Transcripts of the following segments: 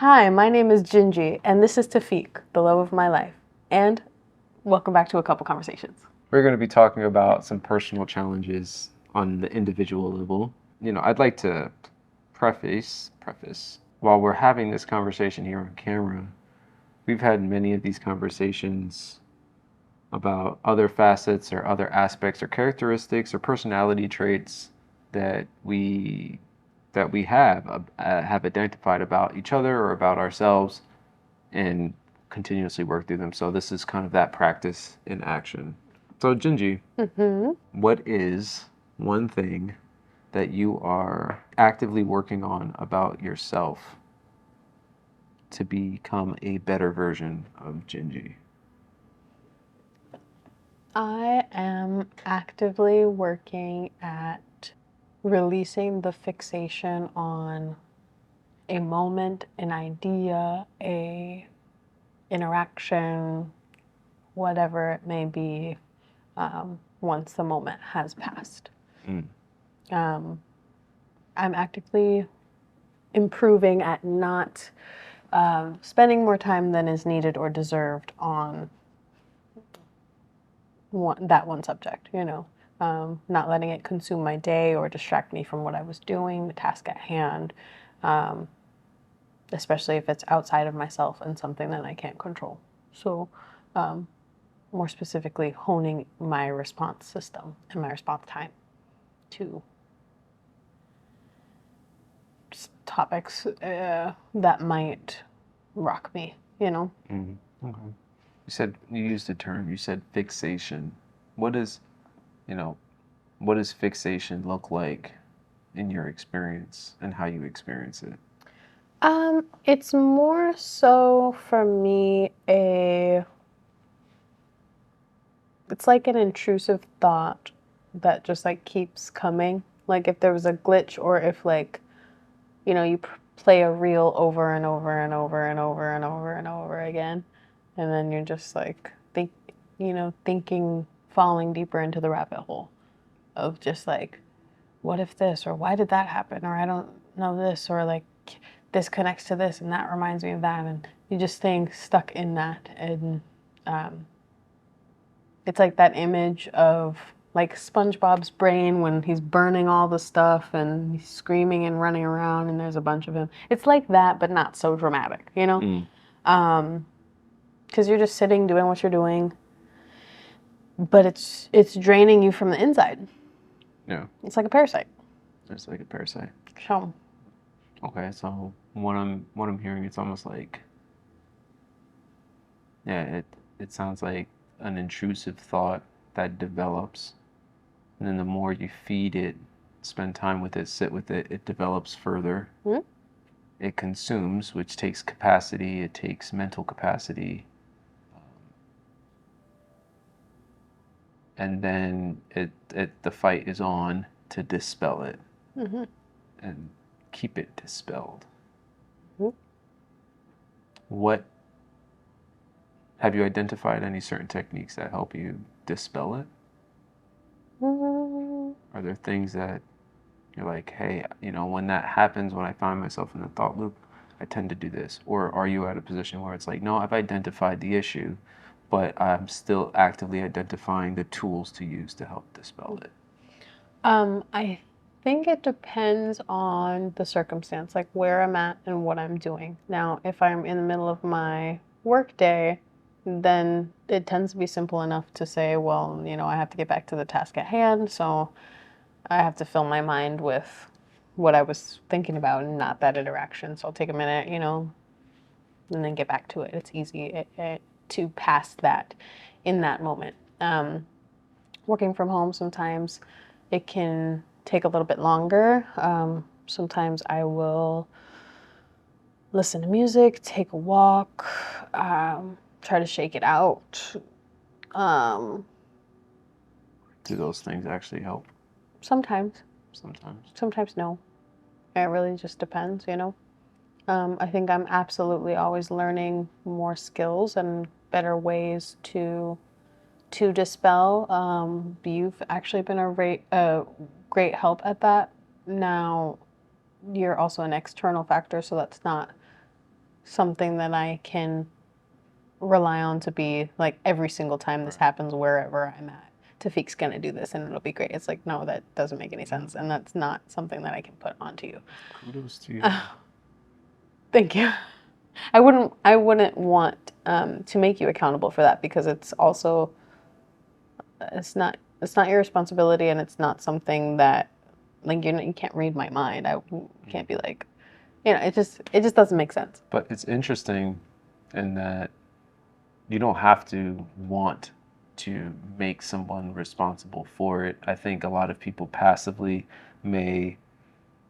Hi, my name is Gingy, and this is Tafiq, the love of my life. And welcome back to A Couple Conversations. We're going to be talking about some personal challenges on the individual level. I'd like to preface, while we're having this conversation here on camera, we've had many of these conversations about other facets or other aspects or characteristics or personality traits that we have identified about each other or about ourselves and continuously work through them. So this is kind of that practice in action. So Gingy, what is one thing that you are actively working on about yourself to become a better version of Gingy? I am actively working at releasing the fixation on a moment, an idea, a interaction, whatever it may be, once the moment has passed. Um, I'm actively improving at not spending more time than is needed or deserved on that one subject, not letting it consume my day or distract me from what I was doing, the task at hand, especially if it's outside of myself and something that I can't control. So, more specifically, honing my response system and my response time to topics that might rock me. Okay. You used a term, you said fixation. What is, what does fixation look like in your experience and how you experience it? It's more so for me it's like an intrusive thought that just like keeps coming. Like if there was a glitch or if you play a reel over and over and over and over and over and over again, and then you're just like thinking, falling deeper into the rabbit hole of just like, what if this, or why did that happen, or I don't know this, or like this connects to this and that reminds me of that, and you just staying stuck in that. And it's like that image of like SpongeBob's brain when he's burning all the stuff and he's screaming and running around and there's a bunch of him. It's like that, but not so dramatic. Because you're just sitting doing what you're doing, but it's draining you from the inside. Yeah. It's like a parasite. It's like a parasite. So. Okay, so what I'm hearing, it's almost like, yeah, it sounds like an intrusive thought that develops, and then the more you feed it, spend time with it, sit with it, it develops further. Mm-hmm. It consumes, which takes capacity, it takes mental capacity, and then the fight is on to dispel it Mm-hmm. and keep it dispelled. Mm-hmm. What have you identified any certain techniques that help you dispel it? Are there things that you're like, hey, when that happens, when I find myself in the thought loop, I tend to do this? Or are you at a position where it's like, no, I've identified the issue, but I'm still actively identifying the tools to use to help dispel it? I think it depends on the circumstance, like where I'm at and what I'm doing. Now, if I'm in the middle of my work day, then it tends to be simple enough to say, well, I have to get back to the task at hand, so I have to fill my mind with what I was thinking about and not that interaction. So I'll take a minute, and then get back to it. It's easy to pass that in that moment. Working from home, sometimes it can take a little bit longer. Sometimes I will listen to music, take a walk, try to shake it out. Um, Do those things actually help? Sometimes, Sometimes. sometimes no. It really just depends. I think I'm absolutely always learning more skills and better ways to dispel. You've actually been a great help at that. Now, you're also an external factor, so that's not something that I can rely on to be like every single time this happens wherever I'm at. Tafiq's gonna do this and it'll be great. It's like, no, that doesn't make any sense, and that's not something that I can put onto you. Kudos to you. Thank you. I wouldn't want to make you accountable for that, because it's also it's not your responsibility, and it's not something that, like, you can't read my mind. I can't be like, it just doesn't make sense. But it's interesting in that you don't have to want to make someone responsible for it. I think a lot of people passively may,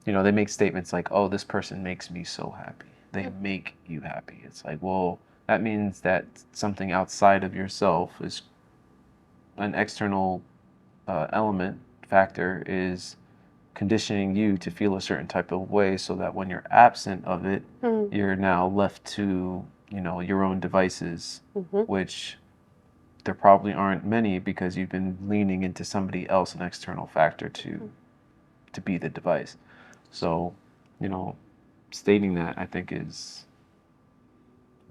they make statements like, oh, this person makes me so happy. They make you happy. It's like, well, that means that something outside of yourself is an external element, factor, is conditioning you to feel a certain type of way, so that when you're absent of it, you're now left to, your own devices, which there probably aren't many, because you've been leaning into somebody else, an external factor, to be the device. So, stating that, I think it's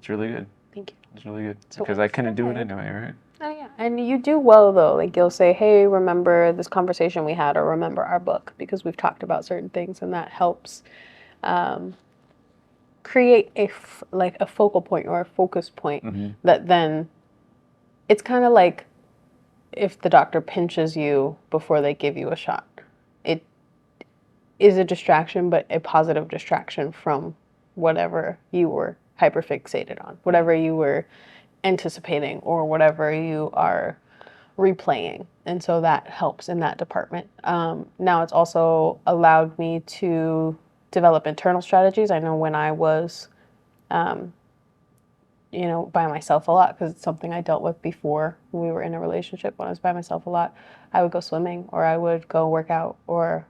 really good. Thank you. It's really good, So because I couldn't do it instead- anyway, right? Oh yeah, and you do well though. Like, you'll say, "Hey, remember this conversation we had," or "Remember our book," because we've talked about certain things, and that helps create a focal point or a focus point that then it's kind of like if the doctor pinches you before they give you a shot. It is a distraction, but a positive distraction from whatever you were hyperfixated on, whatever you were anticipating, or whatever you are replaying. And so that helps in that department. Now it's also allowed me to develop internal strategies. I know when I was, by myself a lot, because it's something I dealt with before we were in a relationship. When I was by myself a lot, I would go swimming, or I would go work out, or,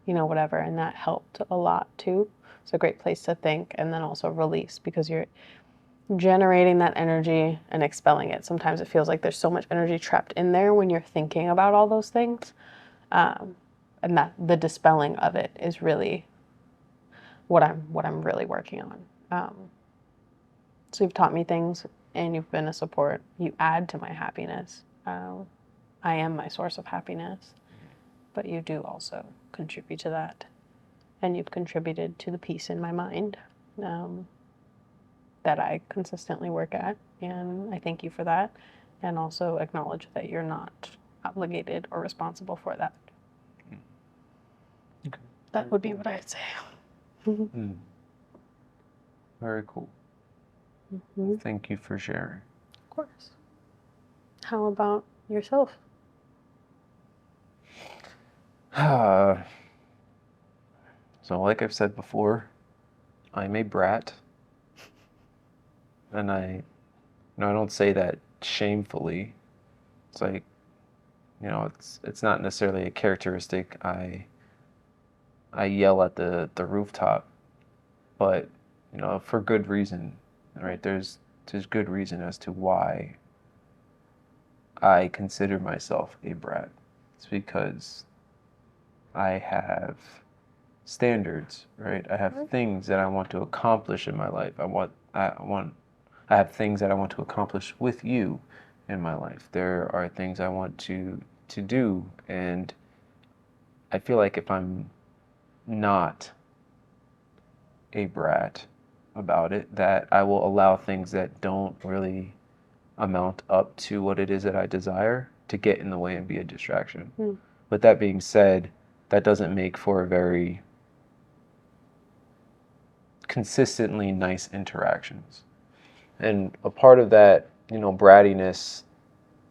whatever. And that helped a lot too. It's a great place to think and then also release, because you're generating that energy and expelling it. Sometimes it feels like there's so much energy trapped in there when you're thinking about all those things. And that the dispelling of it is really what I'm really working on. So you've taught me things, and you've been a support. You add to my happiness. I am my source of happiness, but you do also contribute to that. And you've contributed to the peace in my mind that I consistently work at. And I thank you for that. And also acknowledge that you're not obligated or responsible for that. Okay. That would be what I'd say. Very cool. Thank you for sharing. Of course. How about yourself? So, like I've said before, I'm a brat. And I don't say that shamefully. It's like, it's not necessarily a characteristic I yell at the rooftop, but, for good reason, right? There's good reason as to why I consider myself a brat. It's because I have standards, right? I have things that I want to accomplish in my life. I have things that I want to accomplish with you in my life. There are things I want to do, and I feel like if I'm not a brat about it, that I will allow things that don't really amount up to what it is that I desire to get in the way and be a distraction. But that being said, that doesn't make for a very consistently nice interactions. And a part of that, brattiness,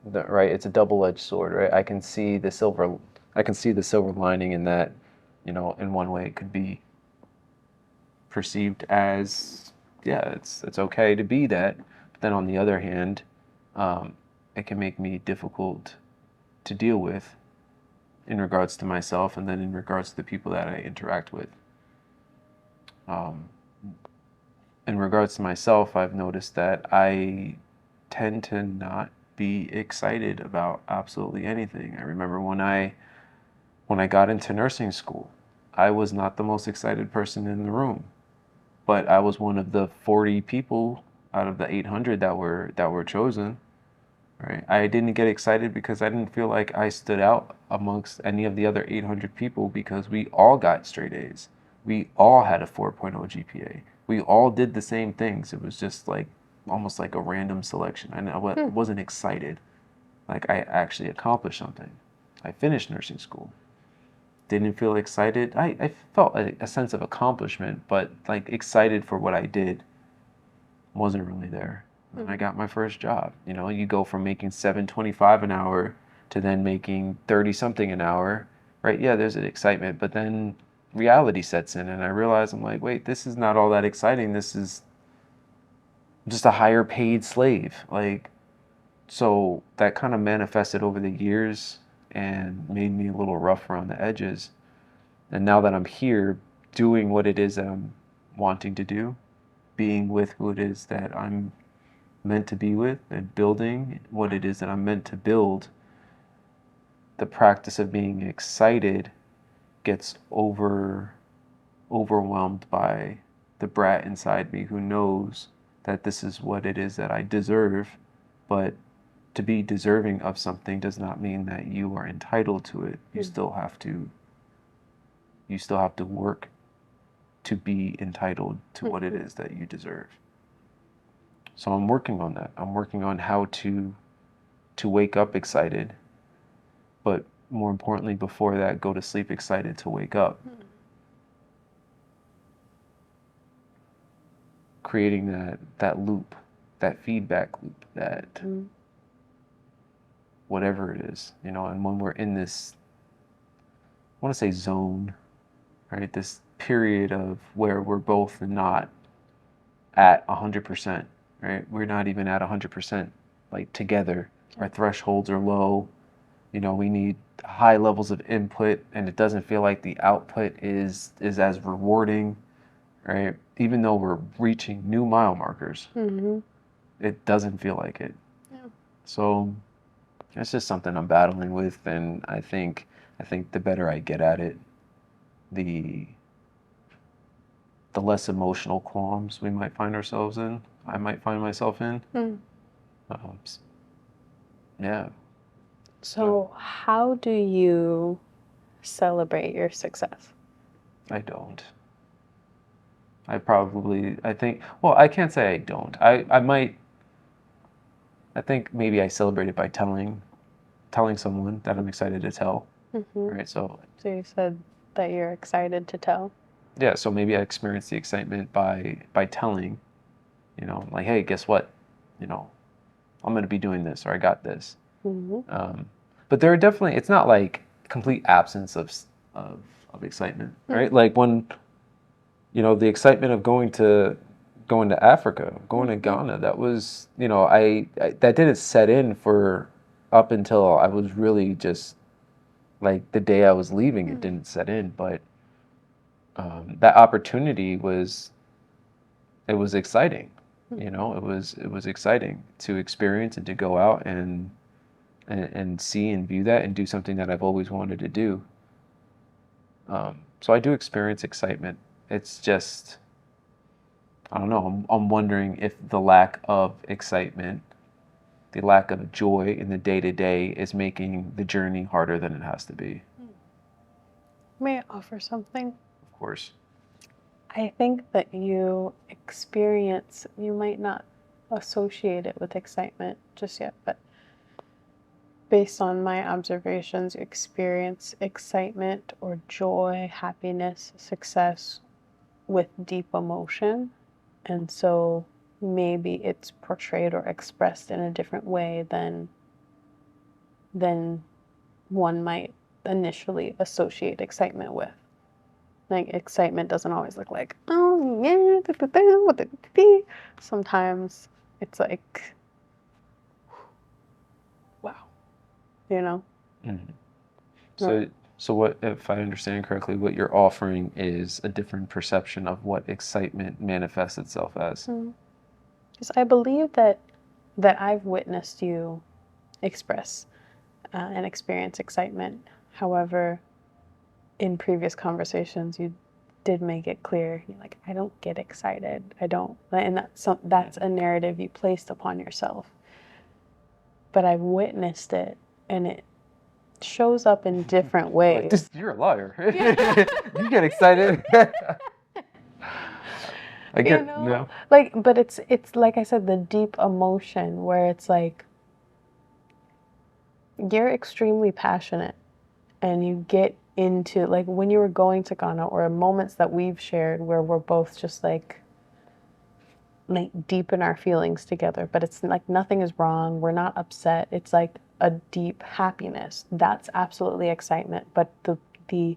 right? It's a double-edged sword, right? I can see the silver lining in that. In one way, it could be perceived as, yeah, it's okay to be that. But then on the other hand, it can make me difficult to deal with in regards to myself, and then in regards to the people that I interact with. In regards to myself, I've noticed that I tend to not be excited about absolutely anything. I remember when I got into nursing school, I was not the most excited person in the room. but I was one of the 40 people out of the 800 that were chosen, right? I didn't get excited because I didn't feel like I stood out amongst any of the other 800 people because we all got straight A's. We all had a 4.0 GPA. We all did the same things. It was just like almost like a random selection. Wasn't excited. Like I actually accomplished something. I finished nursing school. Didn't feel excited. I felt a sense of accomplishment, but like excited for what I did wasn't really there. And I got my first job. You know, you go from making $7.25 an hour to then making 30 something an hour, right? Yeah, there's an excitement, but then reality sets in and I realize I'm like, wait, this is not all that exciting. This is just a higher paid slave. Like, so that kind of manifested over the years and made me a little rough around the edges. And now that I'm here doing what it is that I'm wanting to do, being with who it is that I'm meant to be with and building what it is that I'm meant to build, the practice of being excited gets overwhelmed by the brat inside me who knows that this is what it is that I deserve, but to be deserving of something does not mean that you are entitled to it. You still have to work to be entitled to what it is that you deserve. So I'm working on that. I'm working on how to wake up excited, but more importantly, before that, go to sleep excited to wake up. Creating that loop, that feedback loop, that whatever it is, you know, and when we're in this, I want to say zone, right? This period of where we're both not at 100%, right? We're not even at 100% like together. Our thresholds are low. You know, we need high levels of input and it doesn't feel like the output is as rewarding, right? Even though we're reaching new mile markers, it doesn't feel like it. Yeah. So it's just something I'm battling with, and I think the better I get at it, the less emotional qualms we might find ourselves in. I might find myself in. Um, yeah. So, how do you celebrate your success? I don't. I think, well, I can't say I don't. I might, I think maybe I celebrate it by telling someone that I'm excited to tell, right? So, So you said that you're excited to tell. yeah, so maybe I experience the excitement by telling, you know, like, hey, guess what? You know, I'm going to be doing this, or I got this. But there are definitely, it's not like complete absence of excitement, right? Like when, you know, the excitement of going to Africa, going to Ghana, that was, you know, I that didn't set in for up until I was really just like the day I was leaving, it didn't set in, but that opportunity was, it was exciting, you know, it was exciting to experience and to go out and see and view that and do something that I've always wanted to do. So I do experience excitement. It's just, I don't know. I'm wondering if the lack of excitement, the lack of joy in the day to day is making the journey harder than it has to be. May I offer something? Of course. I think that you might not associate it with excitement just yet, but based on my observations, you experience excitement or joy, happiness, success with deep emotion. And so maybe it's portrayed or expressed in a different way than one might initially associate excitement with. Like excitement doesn't always look like, oh yeah, sometimes it's like, wow, you know? So, what, if I understand correctly, what you're offering is a different perception of what excitement manifests itself as. Because I believe that I've witnessed you express and experience excitement. However, in previous conversations, you did make it clear, you're like, I don't get excited. I don't, and that's a narrative you placed upon yourself. But I've witnessed it, and it shows up in different ways. Like, you're a liar. You get excited. I get no. Like, but it's like I said, the deep emotion where it's like you're extremely passionate, and you get into, like, when you were going to Ghana, or moments that we've shared where we're both just like deep in our feelings together, but it's like nothing is wrong. We're not upset. It's like a deep happiness. That's absolutely excitement. But the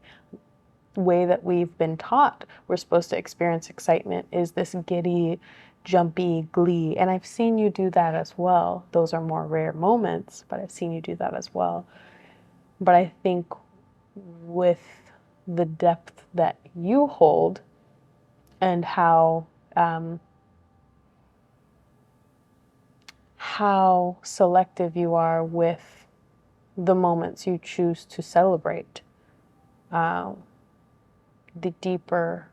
way that we've been taught we're supposed to experience excitement is this giddy, jumpy glee. And I've seen you do that as well. Those are more rare moments, but I've seen you do that as well. But I think with the depth that you hold, and how selective you are with the moments you choose to celebrate, the deeper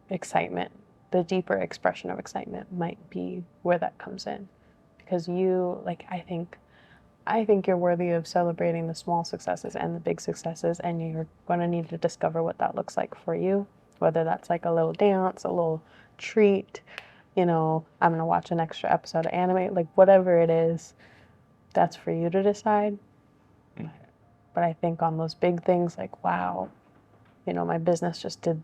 excitement, the deeper expression of excitement might be where that comes in. Because you, like, I think you're worthy of celebrating the small successes and the big successes, and you're going to need to discover what that looks like for you, whether that's like a little dance, a little treat, I'm going to watch an extra episode of anime, like whatever it is, that's for you to decide. But I think on those big things, like, wow, my business just did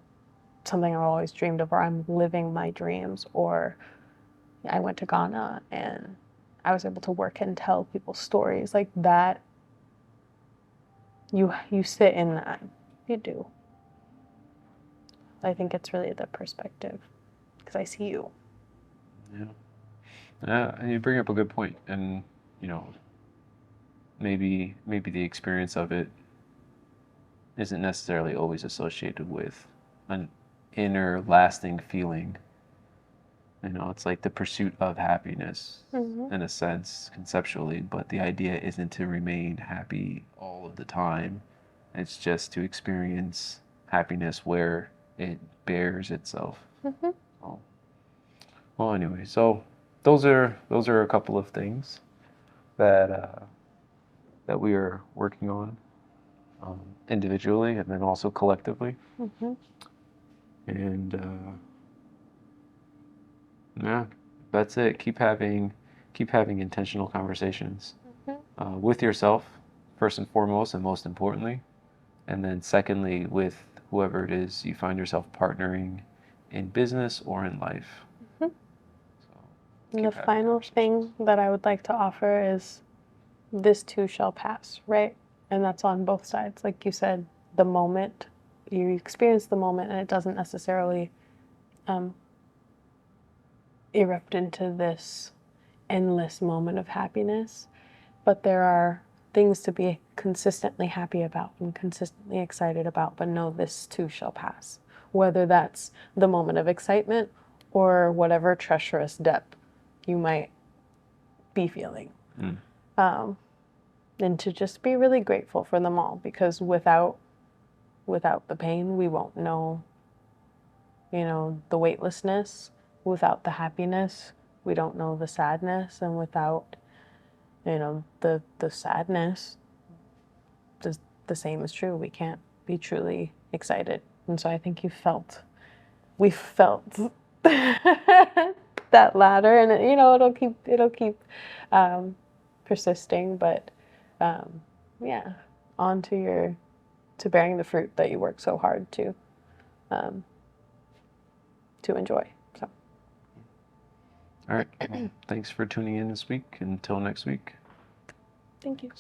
something I've always dreamed of, or I'm living my dreams, or I went to Ghana and I was able to work and tell people stories like that. You sit in that. You do. I think it's really the perspective, because I see you. Yeah, and you bring up a good point, and maybe the experience of it isn't necessarily always associated with an inner lasting feeling. It's like the pursuit of happiness, in a sense, conceptually, but the idea isn't to remain happy all of the time. It's just to experience happiness where it bears itself. Well, anyway, so those are a couple of things that we are working on, individually and then also collectively. And yeah, that's it. Keep having intentional conversations with yourself, first and foremost, and most importantly, and then secondly with whoever it is you find yourself partnering in business or in life. And the final thing that I would like to offer is, this too shall pass, right? And that's on both sides. Like you said, the moment, you experience the moment, and it doesn't necessarily erupt into this endless moment of happiness, but there are things to be consistently happy about and consistently excited about, but know this too shall pass. Whether that's the moment of excitement or whatever treacherous depth you might be feeling. And to just be really grateful for them all, because without the pain, we won't know, the weightlessness. Without the happiness, we don't know the sadness. And without, the sadness, the same is true. We can't be truly excited. And so I think we felt that ladder, and it'll keep persisting, but yeah, on to bearing the fruit that you work so hard to enjoy. So, all right, well, thanks for tuning in this week. Until next week. Thank you.